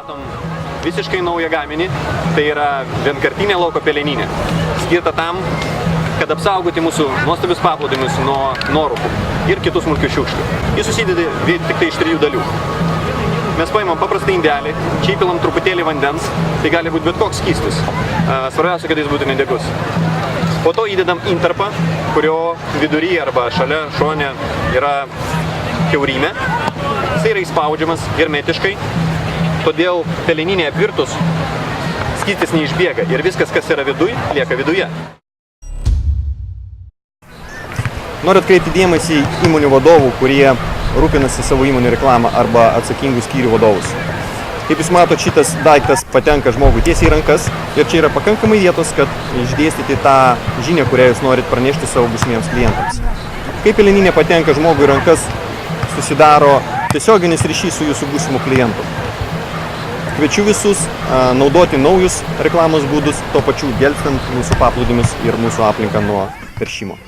pristatom visiškai naują gaminį, tai yra vienkartinė lauko peleninė, skirta tam, kad apsaugoti mūsų nuostabius paplūdimius nuo nuorūkų ir kitų smulkių šiukšlių. Jis susideda tik tai iš 3 dalių. Mes paimam paprastą indelį, čia įpilam truputėlį vandens, tai gali būti bet koks skystis. Svarbiausia, kad jis būtų nedegus. Po to įdedam intarpą, kurio vidury arba šalia šone yra kiaurymė. Jis yra įspaudžiamas hermetiškai, todėl peleninė apvirtus skystis neišbėga ir viskas, kas yra viduj, lieka viduje. Noriu atkreipti dėmesį į įmonių vadovų, kurie rūpinasi savo įmonių reklamą arba atsakingų skyrių vadovus. Kaip jūs matot, šitas daiktas patenka žmogui tiesiai į rankas ir čia yra pakankamai vietos, kad išdėstyti tą žinią, kurią jūs norit pranešti savo būsimiems klientams. Kai peleninė patenka žmogui į rankas, susidaro tiesioginis ryšys su jūsų būsimu klientu. Kviečiu visus naudoti naujus reklamos būdus, tuo pačiu gelbstant mūsų paplūdimius ir mūsų aplinką nuo teršimo.